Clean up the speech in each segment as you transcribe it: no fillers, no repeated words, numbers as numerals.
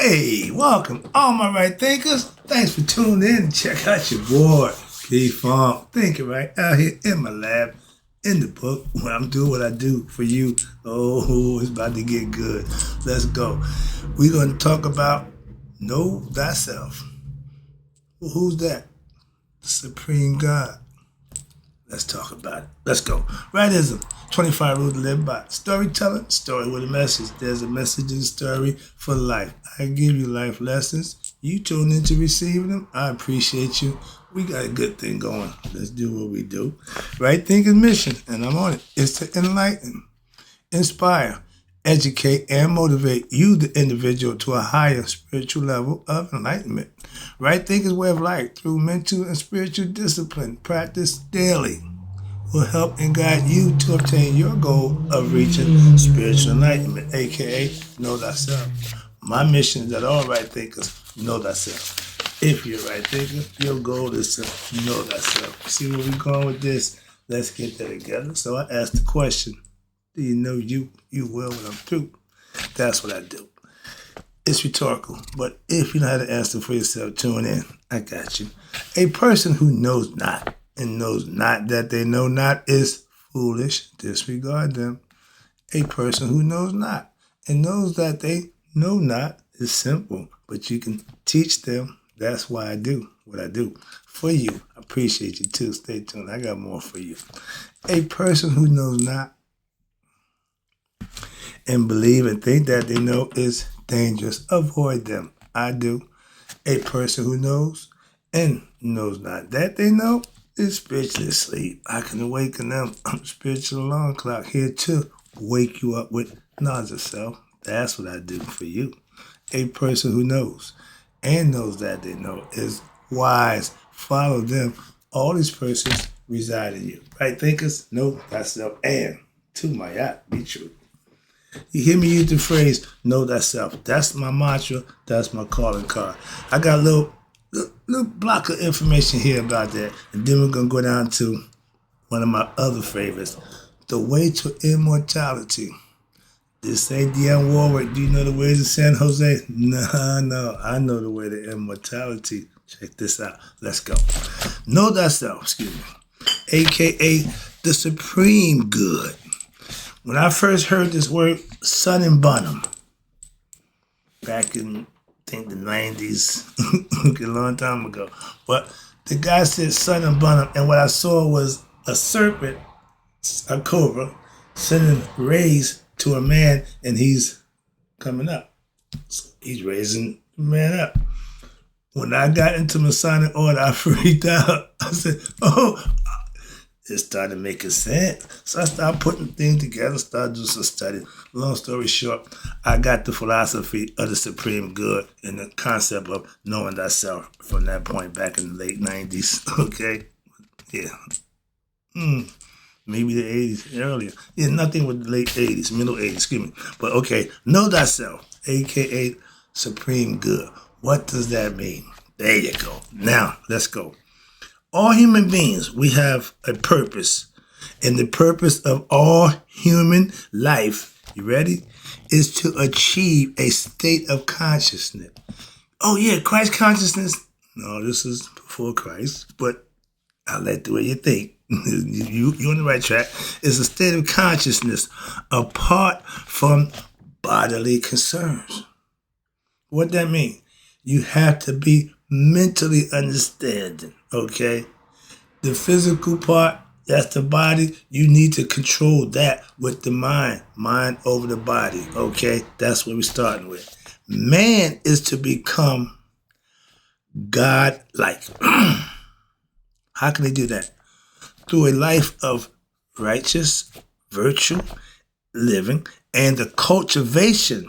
Hey, welcome, all my right thinkers. Thanks for tuning in and check out your boy, P-Funk. Thinking right out here in my lab, in the book, when I'm doing what I do for you. Oh, it's about to get good. Let's go. We're going to talk about Know Thyself. Well, who's that? The Supreme God. Let's talk about it. Let's go. Rightism, 25 rules to live by. Storytelling, story with a message. There's a message in the story for life. I give you life lessons. You tune into receiving them. I appreciate you. We got a good thing going. Let's do what we do. Right thinking mission, and I'm on it, is to enlighten, inspire, educate, and motivate you, the individual, to a higher spiritual level of enlightenment. Right thinking's way of life through mental and spiritual discipline, practice daily, will help and guide you to obtain your goal of reaching spiritual enlightenment, aka know thyself. My mission is that all right thinkers know thyself. If you're a right thinker, your goal is to know thyself. See where we're going with this? Let's get that together. So I asked the question, do you know you? You will when I'm through. That's what I do. It's rhetorical, but if you know how to answer for yourself, tune in. I got you. A person who knows not and knows not that they know not is foolish. Disregard them. A person who knows not and knows that they know not is simple, but you can teach them. That's why I do what I do for you. I appreciate you too. Stay tuned. I got more for you. A person who knows not and believe and think that they know is dangerous. Avoid them. I do. A person who knows and knows not that they know is spiritually asleep. I can awaken them. I'm spiritual alarm clock here to wake you up with knowledge of self. That's what I do for you. A person who knows and knows that they know is wise. Follow them. All these persons reside in you. Right thinkers, know thyself, and to my yacht, be true. You hear me use the phrase, know thyself. That's my mantra. That's my calling card. I got a little block of information here about that. And then we're going to go down to one of my other favorites, the way to immortality. This ain't Dionne Warwick. Do you know the way to San Jose? No. I know the way to immortality. Check this out. Let's go. Know thyself, a.k.a. the supreme good. When I first heard this word, Sun and Bonham, back in, I think, the 90s, a long time ago. But the guy said Sun and Bonham, and what I saw was a serpent, a cobra, sending rays to a man, and he's coming up. So he's raising the man up. When I got into Masonic order, I freaked out. I said, oh, it started making sense. So I started putting things together, started doing some study. Long story short, I got the philosophy of the supreme good and the concept of knowing thyself from that point back in the late 90s. Okay? Yeah. Maybe the 80s, earlier. Yeah, nothing with the late 80s, middle 80s, excuse me. But okay, know thyself, a.k.a. supreme good. What does that mean? There you go. Now, let's go. All human beings, we have a purpose. And the purpose of all human life, you ready, is to achieve a state of consciousness. Oh yeah, Christ consciousness. No, this is before Christ, but I'll let the way you think. You're on the right track. It's a state of consciousness apart from bodily concerns. What that mean? You have to be mentally understanding, okay? The physical part, that's the body. You need to control that with the mind over the body, okay? That's what we're starting with. Man is to become God-like. How can they do that? Through a life of righteous virtue living and the cultivation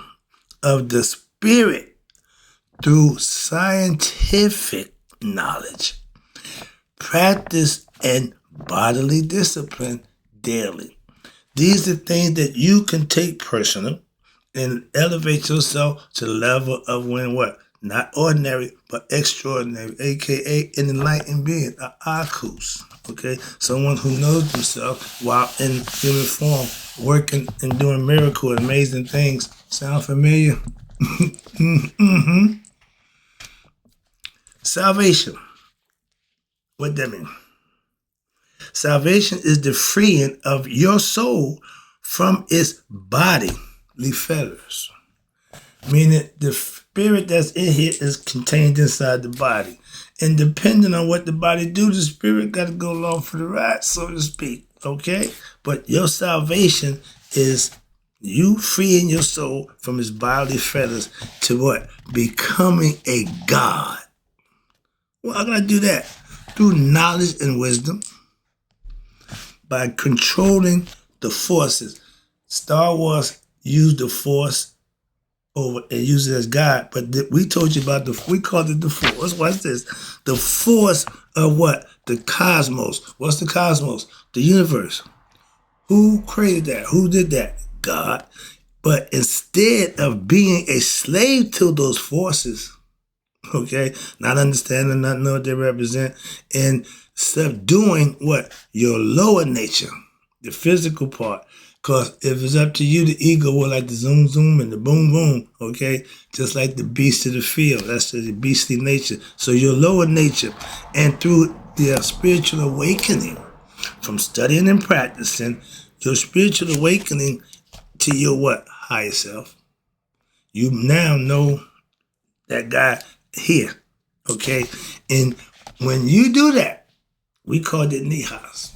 of the spirit through scientific knowledge, practice, and bodily discipline daily. These are things that you can take personal and elevate yourself to the level of when what? Not ordinary, but extraordinary, a.k.a. an enlightened being, an Akus, okay? Someone who knows himself while in human form, working and doing miracle, amazing things. Sound familiar? Salvation. What that mean? Salvation is the freeing of your soul from its bodily fetters. Meaning the spirit that's in here is contained inside the body. And depending on what the body do, the spirit got to go along for the ride, so to speak. Okay? But your salvation is you freeing your soul from its bodily fetters to what? Becoming a God. Well, how can I do that? Through knowledge and wisdom, by controlling the forces. Star Wars used the force over and use it as God, but we told you about we called it the force. What's this? The force of what? The cosmos. What's the cosmos? The universe. Who created that? Who did that? God. But instead of being a slave to those forces, okay, not understanding, not knowing what they represent, and subduing what? Your lower nature, the physical part. Because if it's up to you, the ego will like the zoom, zoom, and the boom, boom, okay? Just like the beast of the field. That's the beastly nature. So your lower nature, and through the spiritual awakening, from studying and practicing, your spiritual awakening to your what? Higher self. You now know that God here, okay? And when you do that, we called it nihas.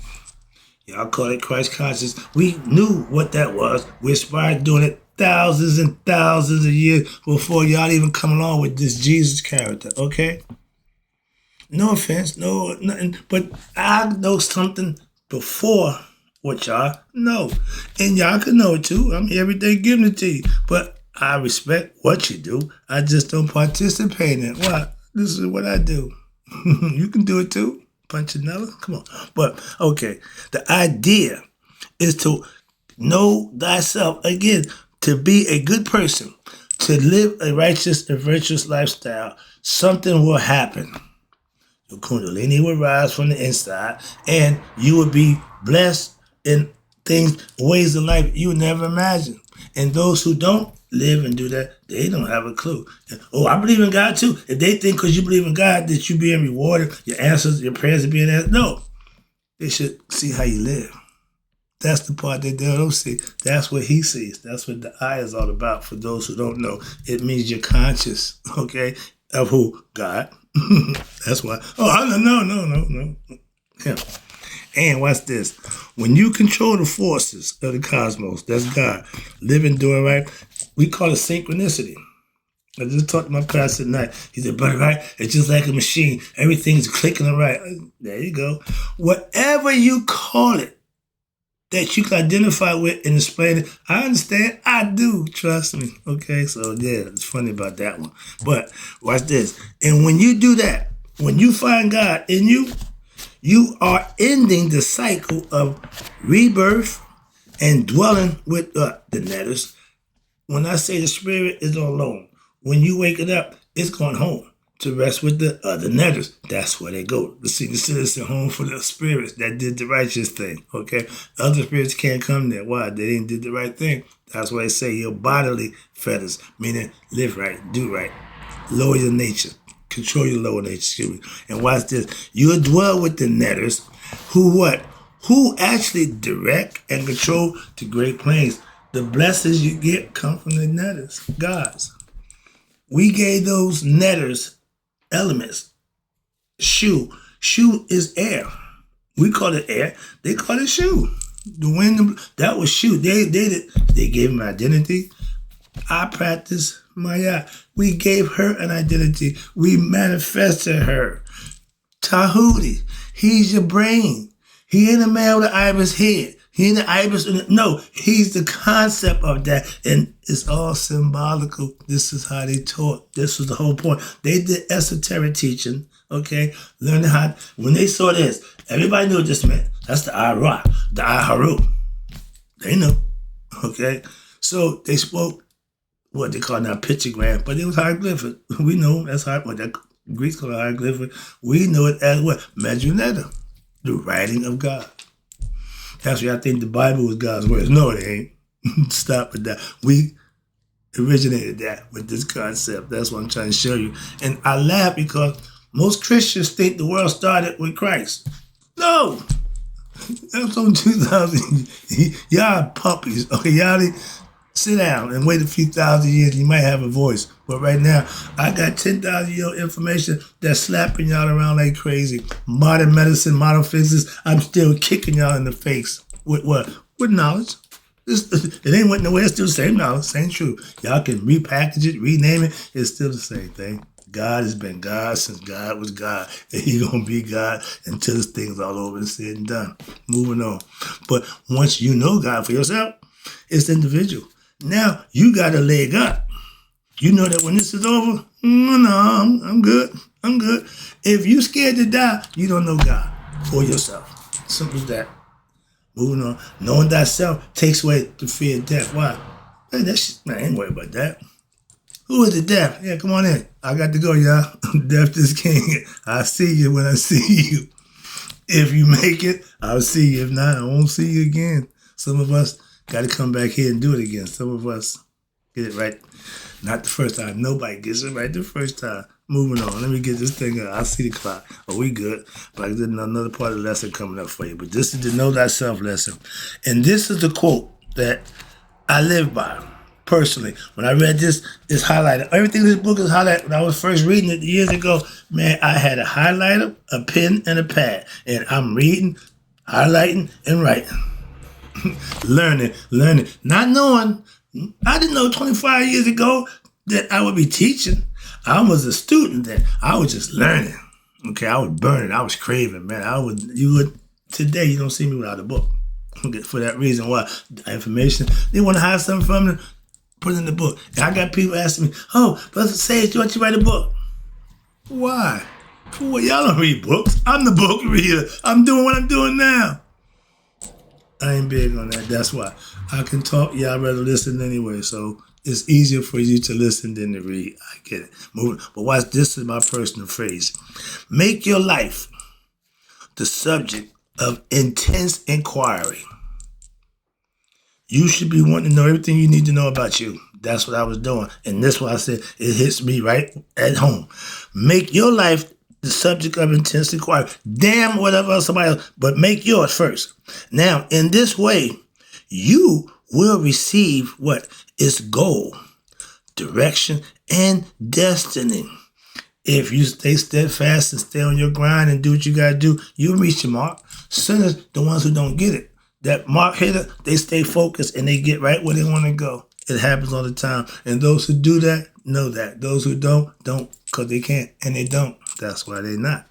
Y'all call it Christ conscious. We knew what that was. We aspired doing it thousands and thousands of years before y'all even come along with this Jesus character, okay? No offense, no, nothing. But I know something before what y'all know. And y'all can know it too. I'm here every day giving it to you. But I respect what you do. I just don't participate in it. Why? This is what I do. You can do it too. Punchinella? Come on. But, okay, the idea is to know thyself. Again, to be a good person, to live a righteous and virtuous lifestyle. Something will happen. Your kundalini will rise from the inside, and you will be blessed in things, ways of life you never imagined. And those who don't live and do that, they don't have a clue. Oh, I believe in God too. If they think because you believe in God that you're being rewarded, your answers, your prayers are being answered, no. They should see how you live. That's the part they don't see. That's what he sees. That's what the eye is all about. For those who don't know, it means you're conscious, okay, of who? God. That's why. Oh, no. Yeah. And watch this. When you control the forces of the cosmos, that's God, living, doing right, we call it synchronicity. I just talked to my pastor tonight. He said, but right, it's just like a machine. Everything's clicking right. There you go. Whatever you call it, that you can identify with and explain it, I understand. I do. Trust me. Okay, so yeah, it's funny about that one. But watch this. And when you do that, when you find God in you, you are ending the cycle of rebirth and dwelling with the netters. When I say the spirit is on loan, when you wake it up, it's going home to rest with the other netters. That's where they go. The senior citizen home for the spirits that did the righteous thing, okay? Other spirits can't come there. Why? They didn't do the right thing. That's why they say your bodily fetters, meaning live right, do right, lower your nature. Control your lower nature, excuse me. And watch this. You'll dwell with the netters who what? Who actually direct and control the great plains. The blessings you get come from the netters, gods. We gave those netters elements. Shu. Shu is air. We call it air. They call it Shu. The wind, that was Shu. They gave him identity. I practice Maya. We gave her an identity. We manifested her. Tahuti, he's your brain. He ain't a man with an ibis head. He ain't an ibis. No, he's the concept of that. And it's all symbolical. This is how they taught. This was the whole point. They did esoteric teaching, okay? Learning how, when they saw this, everybody knew what this meant. That's the Ira, the Aharu. They knew, okay? So they spoke what they call now pictogram, but it was hieroglyphic. We know that's what that Greeks call it hieroglyphic. We know it as what? Medjugorje, the writing of God. That's why I think the Bible was God's words. No, it ain't. Stop with that. originated that with this concept. That's what I'm trying to show you. And I laugh because most Christians think the world started with Christ. No, that's on 2000. Y'all puppies. Okay, y'all sit down and wait a few thousand years. You might have a voice. But right now, I got 10,000 year old information that's slapping y'all around like crazy. Modern medicine, modern physics. I'm still kicking y'all in the face. With what? With knowledge. It ain't went nowhere. It's still the same knowledge, same truth. Y'all can repackage it, rename it. It's still the same thing. God has been God since God was God. And He's going to be God until this thing's all over and said and done. Moving on. But once you know God for yourself, it's individual. Now, you got a leg up. You know that when this is over, no, I'm good. I'm good. If you scared to die, you don't know God for yourself. Simple as that. Moving on. Knowing thyself takes away the fear of death. Why? Man, I ain't worried about that. Who is the death? Yeah, come on in. I got to go, y'all. Death is king. I'll see you when I see you. If you make it, I'll see you. If not, I won't see you again. Some of us got to come back here and do it again. Some of us get it right. Not the first time. Nobody gets it right the first time. Moving on. Let me get this thing up. I see the clock. Oh, we good. But I did another part of the lesson coming up for you. But this is the Know Thyself lesson. And this is the quote that I live by personally. When I read this, it's highlighted. Everything in this book is highlighted. When I was first reading it years ago, man, I had a highlighter, a pen, and a pad. And I'm reading, highlighting, and writing. learning. Not knowing. I didn't know 25 years ago that I would be teaching. I was a student then. I was just learning. Okay, I was burning. I was craving, man. Today you don't see me without a book. Okay, for that reason why the information, they want to hide something from me, put it in the book. And I got people asking me, oh, Brother Sage, you want to write a book? Why? For what? Y'all don't read books. I'm the book reader. I'm doing what I'm doing now. I ain't big on that. That's why. I can talk. Y'all rather listen anyway. So it's easier for you to listen than to read. I get it. Moving. But watch, this is my personal phrase. Make your life the subject of intense inquiry. You should be wanting to know everything you need to know about you. That's what I was doing. And that's why I said it hits me right at home. Make your life the subject of intense inquiry. Damn whatever else somebody else, but make yours first. Now, in this way, you will receive what is goal, direction, and destiny. If you stay steadfast and stay on your grind and do what you got to do, you'll reach your mark. Sinners, the ones who don't get it, that mark hitter, they stay focused and they get right where they want to go. It happens all the time. And those who do that, know that. Those who don't because they can't and they don't. That's why they're not.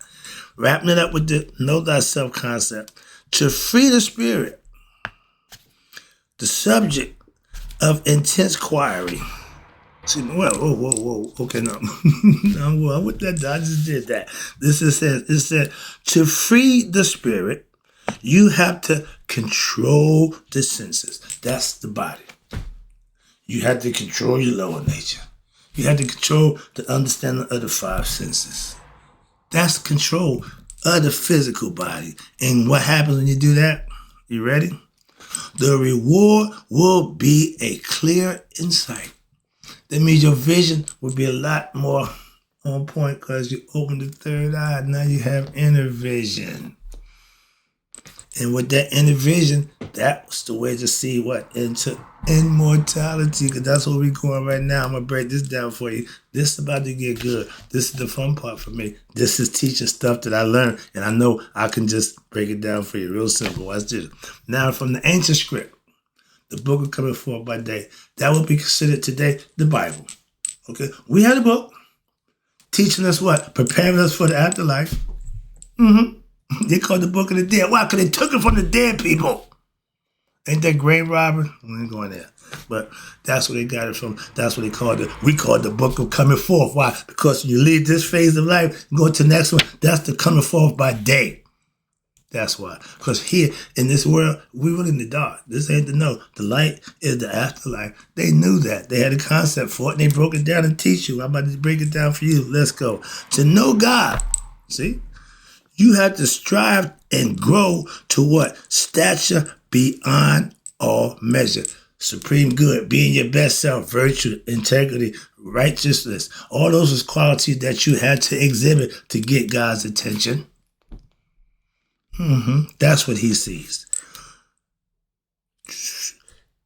Wrapping it up with the Know Thyself concept. To free the spirit, the subject of intense inquiry. See, well, whoa. Okay, no. No, what that? I just did that. It said, to free the spirit, you have to control the senses. That's the body. You have to control your lower nature. You have to control the understanding of the five senses. That's control of the physical body. And what happens when you do that? You ready? The reward will be a clear insight. That means your vision will be a lot more on point because you open the third eye. Now you have inner vision. And with that inner vision, that was the way to see what? Into immortality, because that's where we're going right now. I'm going to break this down for you. This is about to get good. This is the fun part for me. This is teaching stuff that I learned, and I know I can just break it down for you real simple. Watch this. Now, from the ancient script, the book of coming forth by day, that would be considered today the Bible. Okay? We had a book teaching us what? Preparing us for the afterlife. They called the book of the dead. Why? Because they took it from the dead people. Ain't that grave robber? We ain't going there. But that's where they got it from. That's what they called it. We call it the book of coming forth. Why? Because when you leave this phase of life and go to the next one, that's the coming forth by day. That's why. Because here in this world, we were in the dark. This ain't the know. The light is the afterlife. They knew that. They had a concept for it, and they broke it down and teach you. I'm about to break it down for you. Let's go. To know God, see? You have to strive and grow to what? Stature beyond all measure. supreme good, being your best self, virtue, integrity, righteousness. All those is qualities that you had to exhibit to get God's attention. That's what he sees.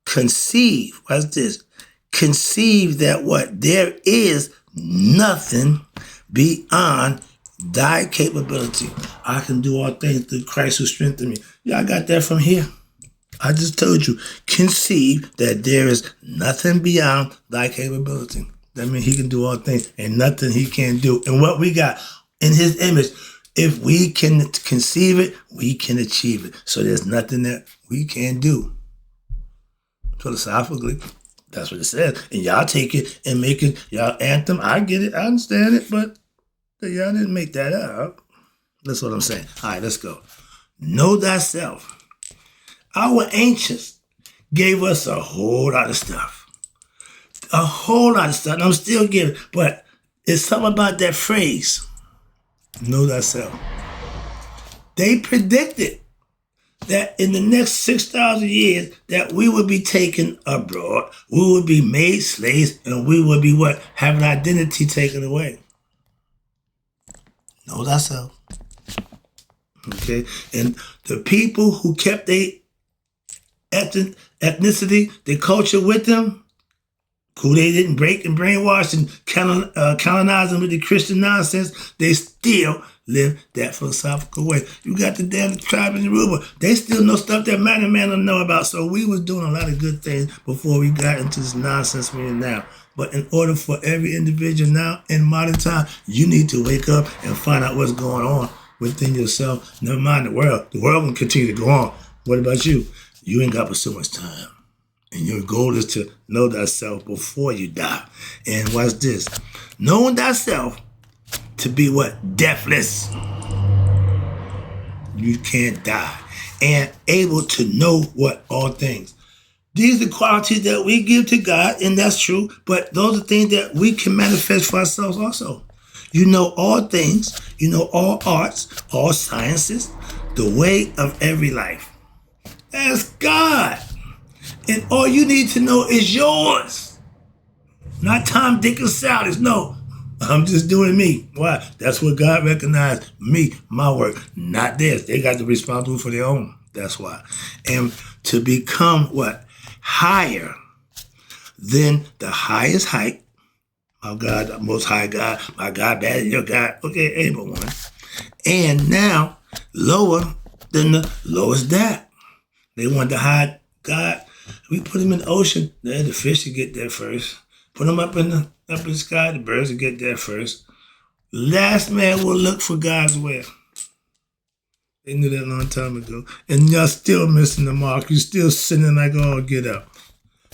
Conceive, what's this? Conceive that what? There is nothing beyond thy capability. I can do all things through Christ who strengthens me. Y'all got that from here. I just told you, conceive that there is nothing beyond thy capability. That means he can do all things and nothing he can't do. And what we got in his image, if we can conceive it, we can achieve it. So there's nothing that we can't do. Philosophically, that's what it says. And y'all take it and make it y'all anthem. I get it. I understand it. But y'all didn't make that up. That's what I'm saying. All right, let's go. Know thyself. Our ancients gave us a whole lot of stuff. A whole lot of stuff. And I'm still giving. But it's something about that phrase. Know thyself. They predicted that in the next 6,000 years that we would be taken abroad, we would be made slaves, and we would be what? Having identity taken away. Know thyself. Okay? And the people who kept their ethnicity, their culture with them, who they didn't break and brainwash and colonize them with the Christian nonsense, they still live that philosophical way. You got the damn tribe in Yoruba. They still know stuff that man don't know about. So we was doing a lot of good things before we got into this nonsense we're in now. But in order for every individual now in modern time, you need to wake up and find out what's going on within yourself. Never mind the world. The world will continue to go on. What about you? You ain't got but so much time. And your goal is to know thyself before you die. And what's this? Knowing thyself to be what? Deathless. You can't die. And able to know what? All things. These are qualities that we give to God, and that's true. But those are things that we can manifest for ourselves also. You know all things. You know all arts, all sciences, the way of every life. That's God. And all you need to know is yours. Not Tom, Dick, and Sally's. No. I'm just doing me. Why? That's what God recognized. Me, my work, not theirs. They got to be responsible for their own. That's why. And to become what? Higher than the highest height. My God, the most high God. My God, better than your God. Okay, ain't but one. And now, lower than the lowest depth. They want to hide God. We put him in the ocean. Then the fish will get there first. Put them up in the sky. The birds will get there first. Last man will look for God's will. They knew that a long time ago. And y'all still missing the mark. You still sinning like, oh, get up.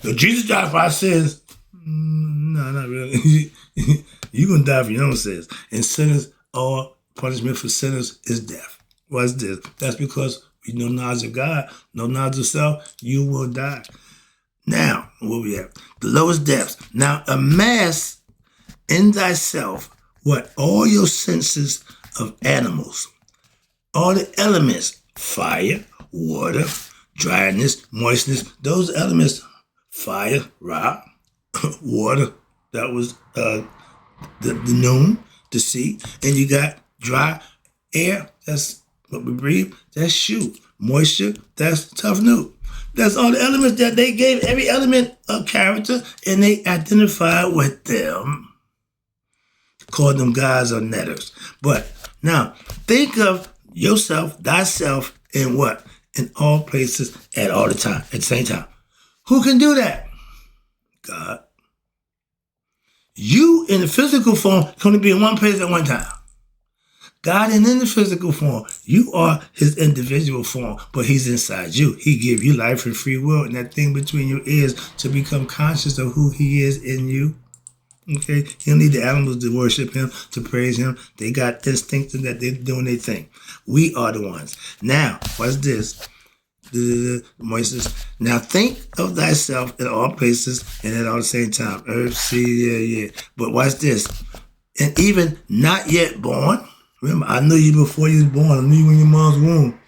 So Jesus died for our sins. No, not really. You're going to die for your own sins. And sinners, all punishment for sinners is death. What's this? That's because we know knowledge of God, no knowledge of self, you will die. Now, what we have? The lowest depths. Now, amass in thyself what? All your senses of animals. All the elements. Fire, water, dryness, moistness. Those elements. Fire, rock, water. That was the noon, the sea. And you got dry air. That's what we breathe. That's shoe. Moisture. That's tough new. That's all the elements that they gave every element of character, and they identified with them. Called them guys or netters. But now, think of yourself, thyself, in what? In all places, at all the time, at the same time. Who can do that? God. You, in the physical form, can only be in one place at one time. God ain't in the physical form. You are his individual form, but he's inside you. He give you life and free will and that thing between your ears to become conscious of who he is in you. Okay? You don't need the animals to worship him, to praise him. They got instinct that they're doing their thing. We are the ones. Now, what's this? Moistness. Now think of thyself in all places and at all the same time. Earth, sea, yeah. But watch this. And even not yet born. Remember, I knew you before you was born. I knew you in your mom's womb.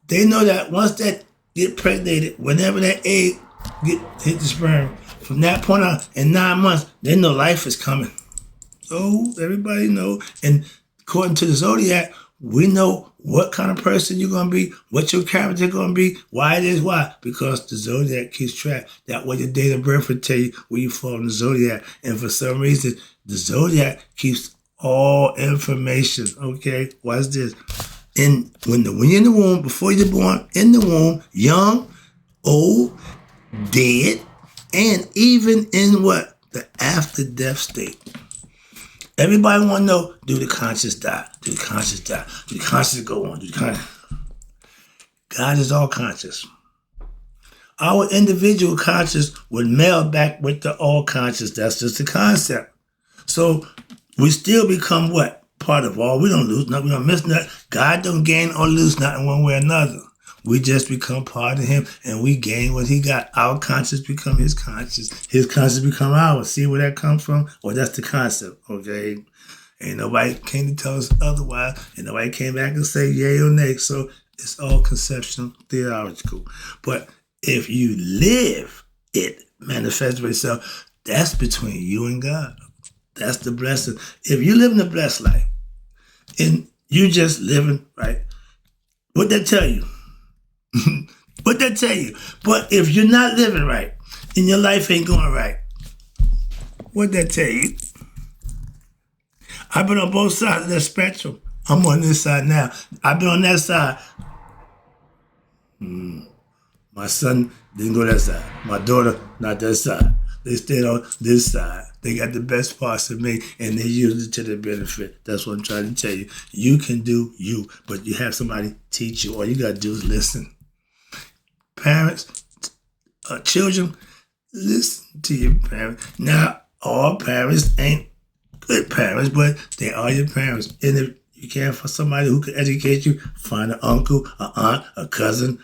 They know that once that get pregnated, whenever that egg hit the sperm. From that point on, in 9 months, they know life is coming. So everybody know. And according to the zodiac, we know what kind of person you're going to be, what your character going to be, why it is, why. Because the zodiac keeps track. That way your date of birth will tell you where you fall in the zodiac. And for some reason, the zodiac keeps all information. Okay, watch this. And when you're in the womb, before you're born, in the womb, young, old, dead, and even in what? The after-death state. Everybody want to know, do the conscious die? Do the conscious die? Do the conscious go on? God is all conscious. Our individual conscious would meld back with the all conscious. That's just the concept. So we still become what? Part of all. We don't lose nothing. We don't miss nothing. God don't gain or lose nothing one way or another. We just become part of him, and we gain what he got. Our conscious become his conscious. His conscious become ours. See where that comes from? Well, that's the concept, okay? Ain't nobody came to tell us otherwise, and nobody came back and say yay or nay. So it's all conceptual, theological. But if you live it, manifests itself, that's between you and God. That's the blessing. If you live in a blessed life, and you just living right, what that tell you? What that tell you? But if you're not living right and your life ain't going right, what that tell you? I've been on both sides of that spectrum. I'm on this side now. I've been on that side. My son didn't go that side. My daughter, not that side. They stayed on this side. They got the best parts of me, and they used it to their benefit. That's what I'm trying to tell you. You can do you, but you have somebody teach you. All you got to do is listen. Parents, children, listen to your parents. Now, all parents ain't good parents, but they are your parents. And if you can't find somebody who can educate you, find an uncle, an aunt, a cousin,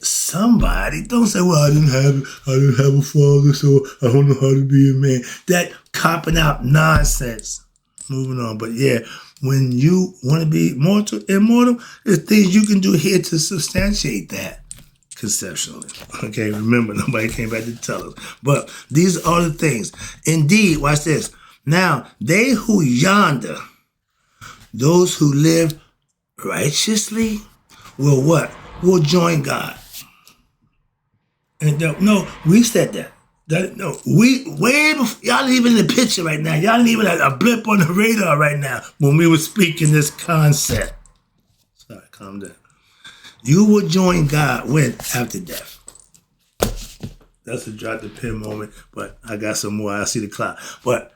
somebody. Don't say, well, I didn't have a father, so I don't know how to be a man. That copping out nonsense. Moving on. But yeah, when you want to be immortal, there's things you can do here to substantiate that conceptually. Okay, remember, nobody came back to tell us. But these are the things. Indeed, watch this. Now, they who yonder, those who live righteously, will what? Will join God. And no, we said that. No, we way before, y'all ain't even in the picture right now. Y'all ain't even a blip on the radar right now when we were speaking this concept. Sorry, calm down. You will join God when? After death. That's a drop the pen moment, but I got some more. I see the clock. But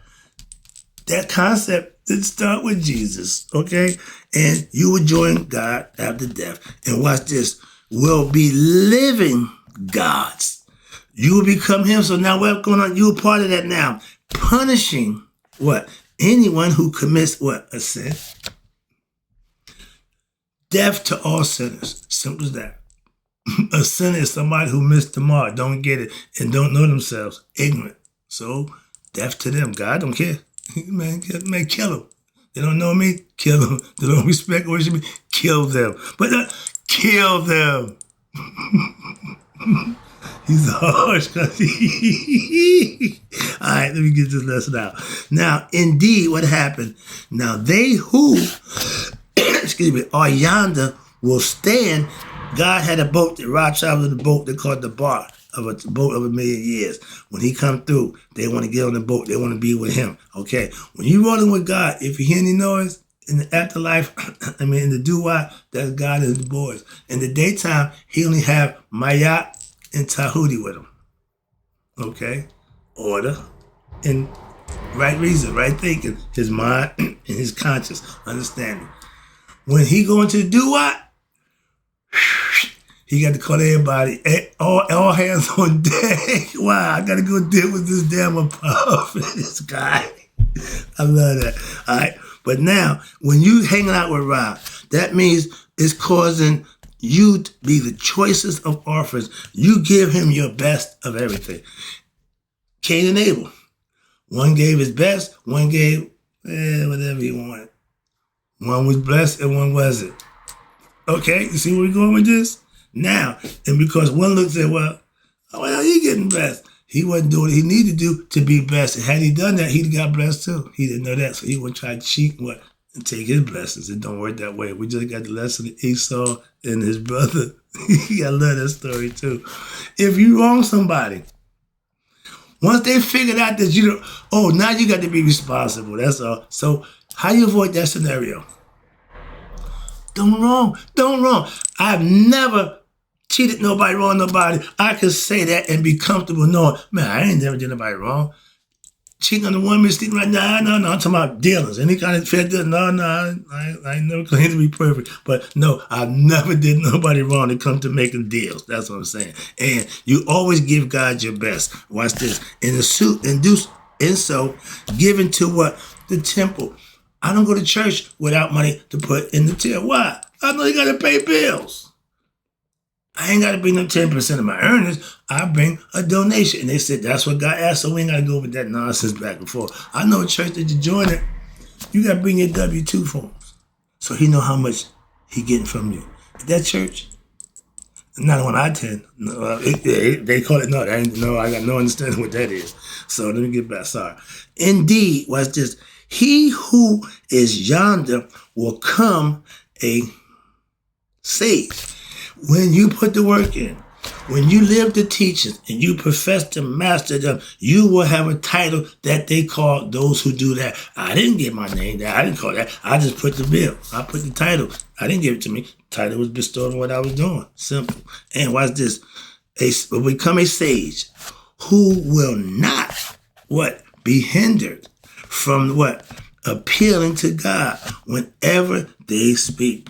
that concept didn't start with Jesus, okay? And you will join God after death. And watch this. Will be living gods. You will become him. So now what's going on? You're part of that now. Punishing what? Anyone who commits what? A sin. Death to all sinners. Simple as that. A sinner is somebody who missed the mark, don't get it, and don't know themselves. Ignorant. So, death to them. God don't care. Man, kill them. They don't know me? Kill them. They don't respect or worship me? Kill them. But kill them. He's harsh. All right, let me get this lesson out. Now, indeed, what happened? Now, they who are yonder will stand. God had a boat that Rothschild was the boat they called the bar of a boat of 1,000,000 years. When he come through, they want to get on the boat. They want to be with him. Okay. When you rolling with God, if you hear any noise in the afterlife, in the doo-wah, that's God and the boys. In the daytime, he only have Mayat and Tahuti with him. Okay. Order and right reason, right thinking, his mind and his conscious understanding. When he go into the doo-wah, he got to call everybody, all hands on deck. Wow, I got to go deal with this damn this guy. I love that. All right. But now, when you hanging out with Rob, that means it's causing you to be the choicest of orphans. You give him your best of everything. Cain and Abel. One gave his best, one gave whatever he wanted. One was blessed and one wasn't. Okay, you see where we're going with this? Now, and because one looks at, well, Well, he getting blessed. He wasn't doing what he needed to do to be blessed. And had he done that, he'd got blessed too. He didn't know that, so he would try to cheat and take his blessings. It don't work that way. We just got the lesson of Esau and his brother. You gotta love that story too. If you wrong somebody, once they figured out that you don't, now you got to be responsible. That's all. So how you avoid that scenario? Don't wrong. I've never cheated nobody, wrong nobody. I could say that and be comfortable knowing, man, I ain't never did nobody wrong. Cheating on the woman, sleeping right now, no, I'm talking about dealings. Any kind of fair deal, no, I ain't never claimed to be perfect. But no, I never did nobody wrong to come to making deals. That's what I'm saying. And you always give God your best. Watch this. And so given to what? The temple. I don't go to church without money to put in the till. Why? I know you got to pay bills. I ain't got to bring them 10% of my earnings. I bring a donation. And they said, that's what God asked, so we ain't got to go with that nonsense back and forth. I know a church that you join it, you got to bring your W-2 forms. So he know how much he getting from you. That church, not the one I attend. No, they call it, I got no understanding what that is. So let me get back, sorry. Indeed, watch this. He who is yonder will come a sage. When you put the work in, when you live the teachings and you profess to master them, you will have a title that they call those who do that. I didn't get my name there. I didn't call that. I just put the bill. I put the title. I didn't give it to me. The title was bestowed on what I was doing. Simple. And watch this. Become a sage who will not, be hindered from appealing to God whenever they speak.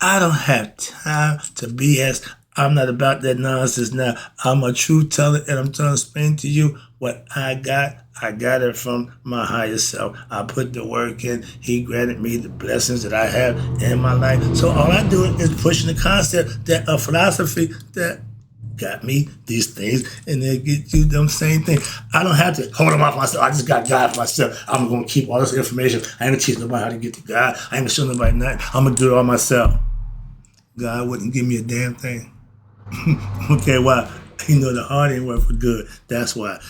I don't have time to BS. I'm not about that nonsense now. I'm a truth teller, and I'm trying to explain to you what I got. I got it from my higher self. I put the work in. He granted me the blessings that I have in my life. So all I do is pushing the concept that a philosophy that got me these things, and they get you them same thing. I don't have to hold them off myself. I just got God for myself. I'm going to keep all this information. I ain't going to teach nobody how to get to God. I ain't going to show nobody nothing. I'm going to do it all myself. God wouldn't give me a damn thing. Okay, why? He know the heart ain't work for good. That's why.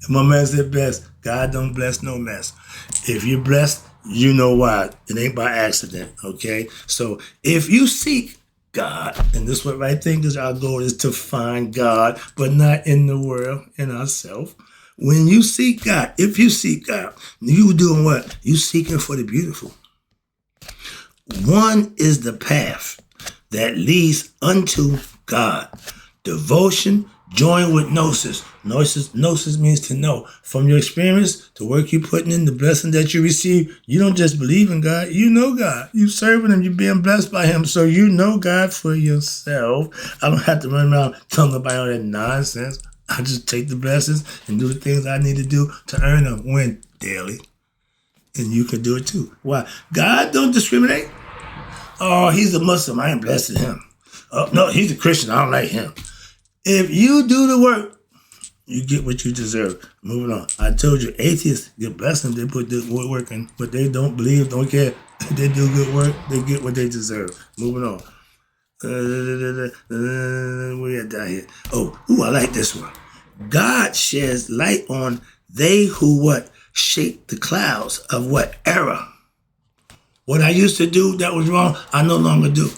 And my man said best, God don't bless no mess. If you're blessed, you know why. It ain't by accident, okay? So if you seek God, and this what right thing is, our goal is to find God, but not in the world, in ourselves. When you seek God, if you seek God, you doing what? You seeking for the beautiful. One is the path that leads unto God. Devotion joined with gnosis. Gnosis means to know. From your experience, the work you're putting in, the blessing that you receive, you don't just believe in God, you know God. You serving Him, you're being blessed by Him, so you know God for yourself. I don't have to run around telling nobody all that nonsense. I just take the blessings and do the things I need to do to earn them. When? Daily. And you can do it too. Why? God don't discriminate. Oh, he's a Muslim. I ain't blessing him. Oh, no, he's a Christian. I don't like him. If you do the work, you get what you deserve. Moving on. I told you, atheists get blessings. They put the work in, but they don't believe, don't care. They do good work. They get what they deserve. Moving on. We at down here. I like this one. God sheds light on they who shake the clouds of error. What I used to do that was wrong, I no longer do.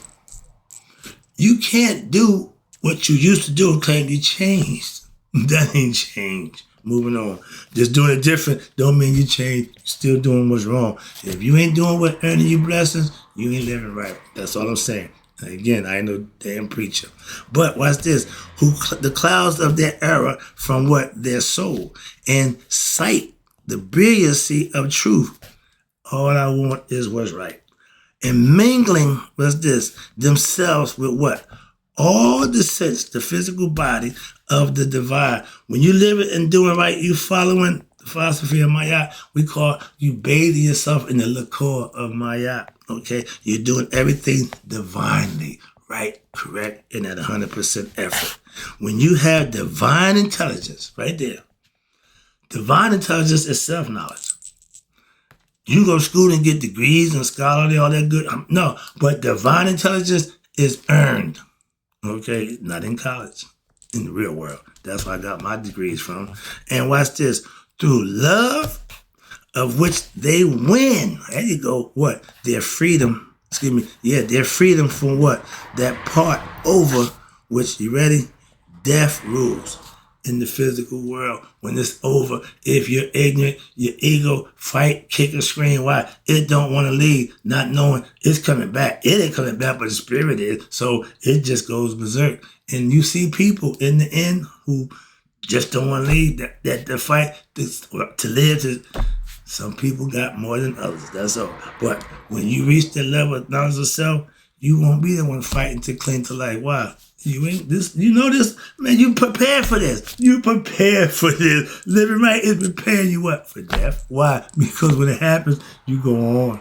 You can't do what you used to do and claim you changed. That ain't changed. Moving on. Just doing it different don't mean you change. You're still doing what's wrong. If you ain't doing what earning you blessings, you ain't living right. That's all I'm saying. Again, I ain't no damn preacher. But watch this. Who the clouds of their error from their soul and sight the brilliancy of truth. All I want is what's right. And mingling, themselves with all the sense, the physical body of the divine. When you live it and doing right, you following the philosophy of Maya. We call you bathing yourself in the liquor of Maya. Okay? You're doing everything divinely, right, correct, and at 100% effort. When you have divine intelligence, right there, divine intelligence is self-knowledge. You go to school and get degrees and scholarly, all that good. No, but divine intelligence is earned. Okay, not in college. in the real world. That's where I got my degrees from. And watch this. Through love, of which they win. There you go. What? Their freedom. Excuse me. Yeah, their freedom from what? That part over which, you ready? Death rules in the physical world. When it's over, if you're ignorant, your ego fight, kick, and scream. Why? It don't want to leave, not knowing it's coming back. It ain't coming back, but the spirit is. So it just goes berserk. And you see people in the end who just don't want to leave. That the fight to live. Some people got more than others. That's all. But when you reach that level of knowledge of self, you won't be the one fighting to cling to life. Why? You ain't this. You know this, man. You prepared for this. You prepared for this. Living right is preparing you what? For death. Why? Because when it happens, you go on.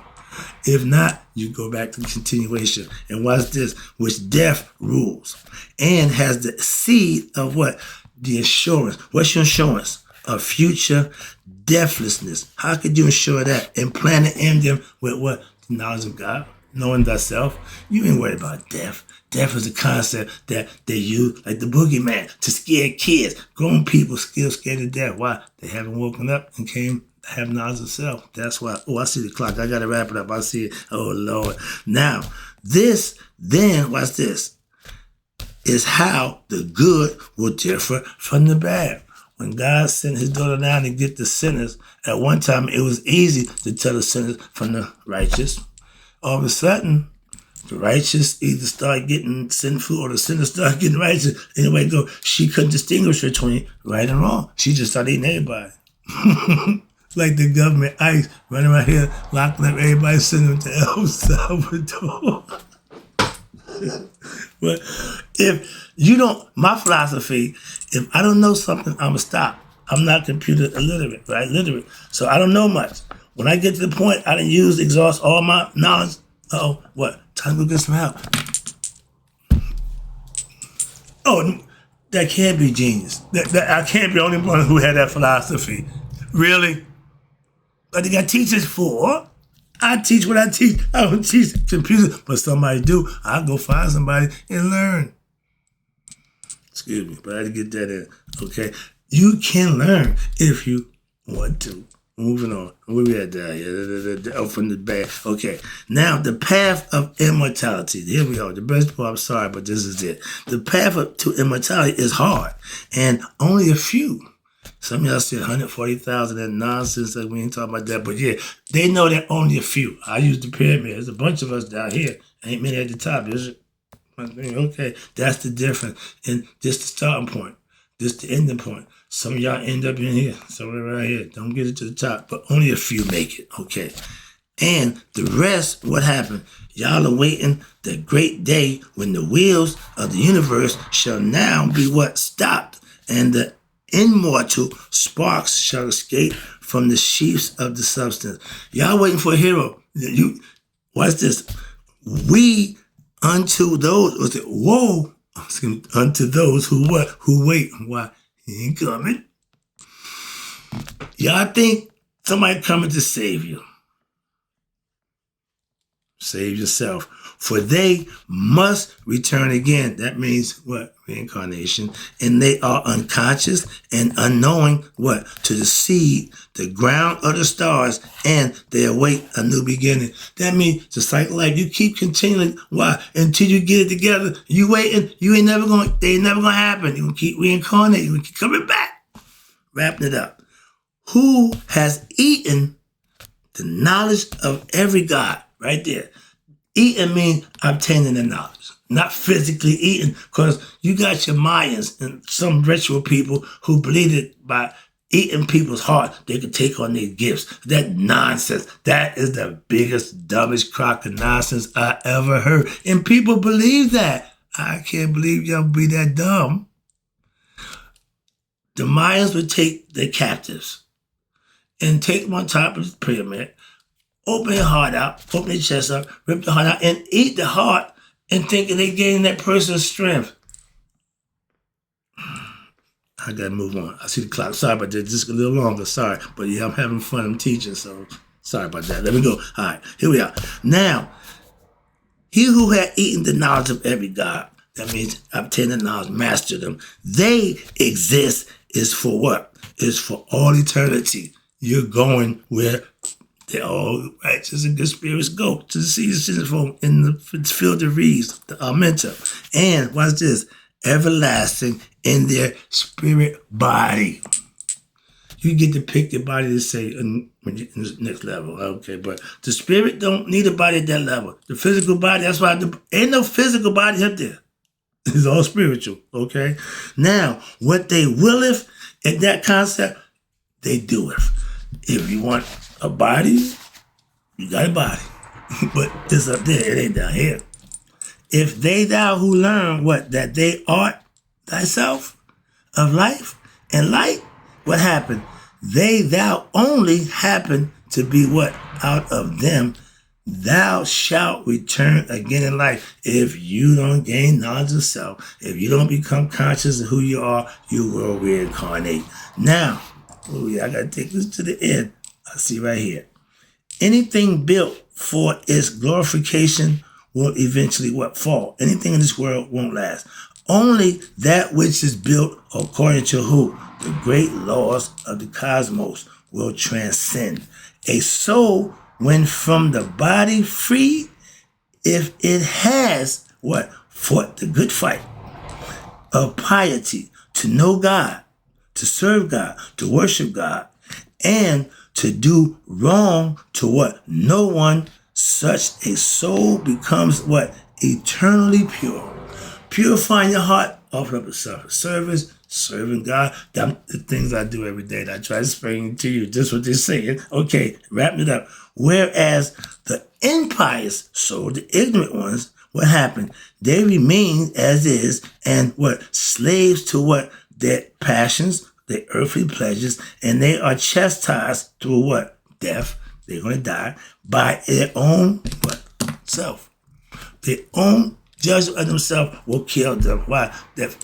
If not, you go back to continuation. And watch this, which death rules and has the seed of what? The assurance. What's your assurance? Of future deathlessness. How could you ensure that? And plan to end them with what? The knowledge of God, knowing thyself. You ain't worried about death. Death is a concept that they use, like the boogeyman, to scare kids. Grown people still scared to death. Why? They haven't woken up and came to have knowledge of self. That's why. Oh, I see the clock. I got to wrap it up. I see it. Oh, Lord. Now, this, then, watch this, is how the good will differ from the bad. When God sent his daughter down to get the sinners, at one time it was easy to tell the sinners from the righteous. All of a sudden, the righteous either start getting sinful or the sinners start getting righteous. Anyway, she couldn't distinguish between right and wrong. She just started eating everybody. Like the government ICE running around here, locking up everybody, sending them to El Salvador. But if you don't, my philosophy, if I don't know something, I'm going to stop. I'm not computer illiterate, right? Literate. So I don't know much. When I get to the point, I done exhaust all my knowledge. Uh-oh, what? Time to go get some help. Oh, that can't be genius. I can't be the only one who had that philosophy. Really? But they got teachers for. I teach what I teach. I don't teach computers, but somebody do. I'll go find somebody and learn. Excuse me, but I had to get that in. Okay? You can learn if you want to. Moving on. Where we at down here? Oh, from the back. Okay. Now, the path of immortality. Here we are. The best part, I'm sorry, but this is it. The path to immortality is hard, and only a few. Some of y'all said 140,000 and nonsense. Like we ain't talking about that. But yeah, they know that only a few. I use the pyramid. There's a bunch of us down here. Ain't many at the top, is it? Okay, that's the difference. And just the starting point. Just the ending point. Some of y'all end up in here. Somewhere right here. Don't get it to the top. But only a few make it. Okay. And the rest, what happened? Y'all are waiting the great day when the wheels of the universe shall now be what? Stopped. And the immortal sparks shall escape from the sheaths of the substance. Y'all waiting for a hero. You watch this. We unto those, was it? Whoa. Unto those who what? Who wait. Why? He ain't coming. Y'all think somebody coming to save you. Save yourself. For they must return again. That means what? Reincarnation. And they are unconscious and unknowing what? To the seed, the ground of the stars, and they await a new beginning. That means the cycle of life. You keep continuing. Why? Until you get it together. You waiting. They ain't never gonna happen. You gonna keep reincarnating. You gonna keep coming back. Wrapping it up. Who has eaten the knowledge of every God? Right there. Eating means obtaining the knowledge, not physically eating, because you got your Mayans and some ritual people who believe that by eating people's heart, they can take on their gifts. That nonsense. That is the biggest, dumbest crock of nonsense I ever heard. And people believe that. I can't believe y'all be that dumb. The Mayans would take their captives and take them on top of the pyramid, open their heart out, open their chest up, rip the heart out, and eat the heart and thinking they're getting that person's strength. I gotta move on. I see the clock. Sorry about that. Just a little longer. Sorry. But yeah, I'm having fun. I'm teaching, so sorry about that. Let me go. All right, here we are. Now, he who had eaten the knowledge of every God That means obtain the knowledge, master them. They exist is for what? Is for all eternity. You're going where all righteous and good spirits go to see the sinful in the field of reeds, the Amenta. And watch this, everlasting in their spirit body. You get to pick your body to say in the next level, okay? But the spirit don't need a body at that level. The physical body, that's why ain't no physical body up there. It's all spiritual, okay? Now, what they willeth in that concept, they doeth. If you want a body, you got a body. But it's up there, it ain't down here. If they thou who learn what? That they art thyself of life and light, what happened? They thou only happen to be what? Out of them, thou shalt return again in life. If you don't gain knowledge of self, if you don't become conscious of who you are, you will reincarnate. Now, I gotta take this to the end. I see right here. Anything built for its glorification will eventually what? Fall. Anything in this world won't last. Only that which is built according to who? The great laws of the cosmos will transcend. A soul, when from the body free, if it has what? Fought the good fight of piety, to know God, to serve God, to worship God, and to do wrong to what? No one, such a soul becomes what? Eternally pure. Purifying your heart, offering up a self-service, serving God. That's the things I do every day. I try to explain to you just what they're saying. Okay, wrapping it up. Whereas the impious soul, the ignorant ones, what happened? They remain as is and what? Slaves to what? Their passions, their earthly pleasures, and they are chastised through what? Death. They're going to die by their own what? Self. Their own judgment of themselves will kill them. Why? That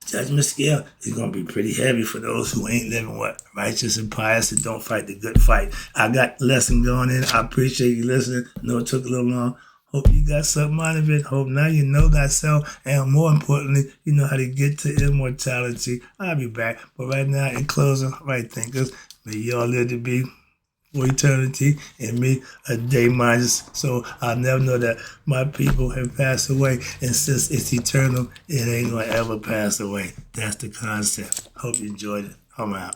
judgment scale is going to be pretty heavy for those who ain't living what? Righteous and pious and don't fight the good fight. I got the lesson going in. I appreciate you listening. I know it took a little long. Hope you got something out of it. Hope now you know thyself, and more importantly, you know how to get to immortality. I'll be back. But right now, in closing, right thinkers, may y'all live to be for eternity, and me a day minus. So I'll never know that my people have passed away, and since it's eternal, it ain't gonna ever pass away. That's the concept. Hope you enjoyed it. I'm out.